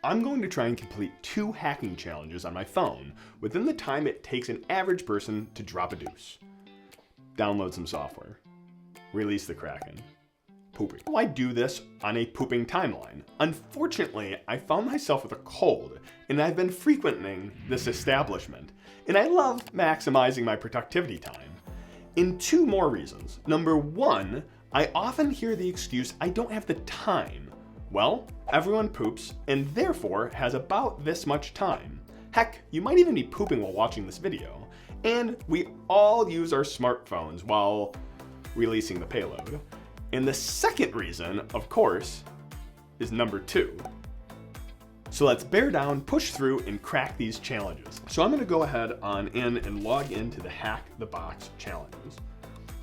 I'm going to try and complete 2 hacking challenges on my phone within the time it takes an average person to drop a deuce. Download some software. Release the Kraken. Pooping. Why do this on a pooping timeline? Unfortunately, I found myself with a cold, and I've been frequenting this establishment, and I love maximizing my productivity time. In 2 more reasons. Number 1, I often hear the excuse, I don't have the time. Well, everyone poops, and therefore has about this much time. Heck, you might even be pooping while watching this video. And we all use our smartphones while releasing the payload. And the second reason, of course, is number 2. So let's bear down, push through, and crack these challenges. So I'm gonna go ahead on in and log into the Hackthebox challenges.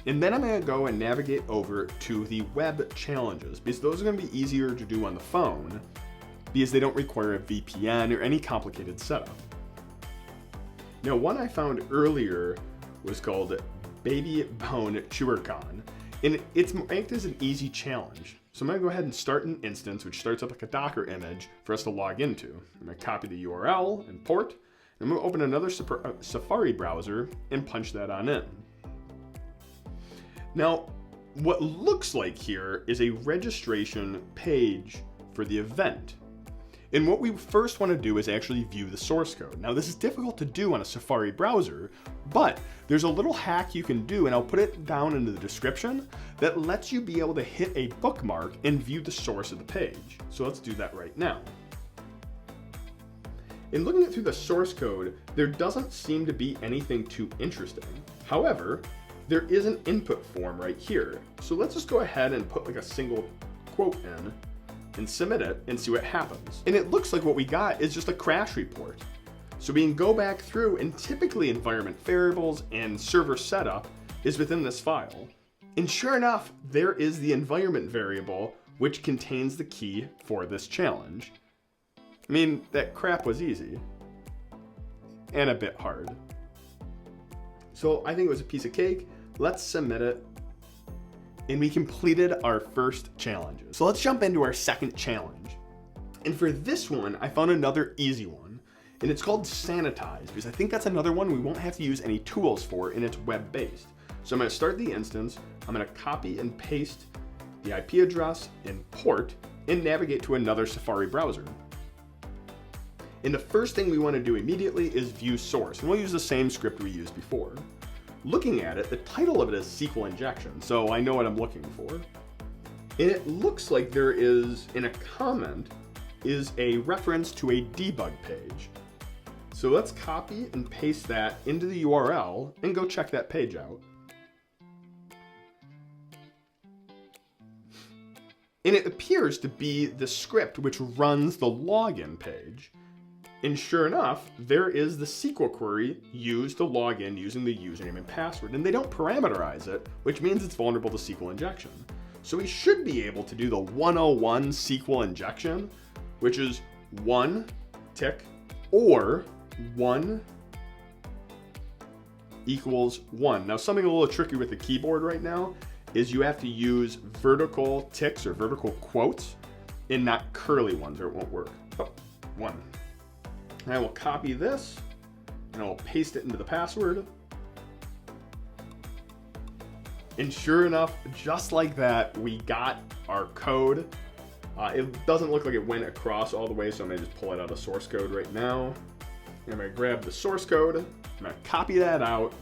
And then I'm gonna go and navigate over to the web challenges, because those are gonna be easier to do on the phone, because they don't require a VPN or any complicated setup. Now, one I found earlier was called Baby Bone ChewerCon. And it's ranked as an easy challenge. So I'm gonna go ahead and start an instance, which starts up like a Docker image for us to log into. I'm gonna copy the URL and port, and I'm gonna open another Safari browser and punch that on in. Now, what looks like here is a registration page for the event. And what we first want to do is actually view the source code. Now, this is difficult to do on a Safari browser, but there's a little hack you can do, and I'll put it down in the description, that lets you be able to hit a bookmark and view the source of the page. So let's do that right now. In looking at through the source code, there doesn't seem to be anything too interesting. However, there is an input form right here. So let's just go ahead and put like a single quote in and submit it and see what happens. And it looks like what we got is just a crash report. So we can go back through, and typically environment variables and server setup is within this file. And sure enough, there is the environment variable, which contains the key for this challenge. I mean, that crap was easy and a bit hard. So I think it was a piece of cake. Let's submit it. And we completed our first challenges. So let's jump into our second challenge. And for this one, I found another easy one, and it's called Sanitize, because I think that's another one we won't have to use any tools for, and it's web-based. So I'm gonna start the instance, I'm gonna copy and paste the IP address and port, and navigate to another Safari browser. And the first thing we wanna do immediately is view source, and we'll use the same script we used before. Looking at it, the title of it is SQL injection, so I know what I'm looking for. And it looks like there is, in a comment, is a reference to a debug page. So let's copy and paste that into the URL and go check that page out. And it appears to be the script which runs the login page. And sure enough, there is the SQL query used to log in using the username and password. And they don't parameterize it, which means it's vulnerable to SQL injection. So we should be able to do the 101 SQL injection, which is 1 tick or 1 equals 1. Now, something a little tricky with the keyboard right now is you have to use vertical ticks or vertical quotes and not curly ones, or it won't work. Oh, 1. And I will copy this, and I will paste it into the password. And sure enough, just like that, we got our code. It doesn't look like it went across all the way, so I'm gonna just pull it out of source code right now. And I'm gonna grab the source code, I'm gonna copy that out,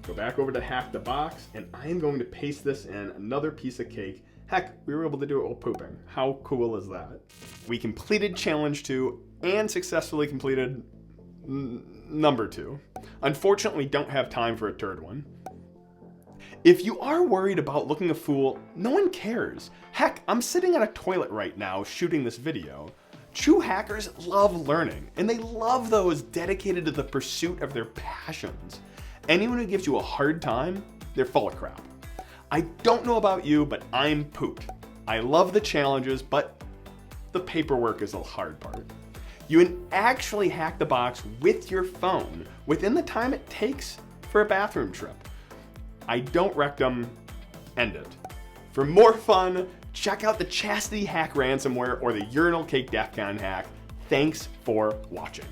go back over to Hackthebox, and I am going to paste this in another piece of cake. Heck, we were able to do it while pooping. How cool is that? We completed challenge 2 and successfully completed number 2. Unfortunately, we don't have time for a third one. If you are worried about looking a fool, no one cares. Heck, I'm sitting on a toilet right now shooting this video. True hackers love learning, and they love those dedicated to the pursuit of their passions. Anyone who gives you a hard time, they're full of crap. I don't know about you, but I'm pooped. I love the challenges, but the paperwork is the hard part. You can actually hack the box with your phone within the time it takes for a bathroom trip. I don't recommend it. For more fun, check out the Chastity Hack ransomware or the Urinal Cake DEF CON hack. Thanks for watching.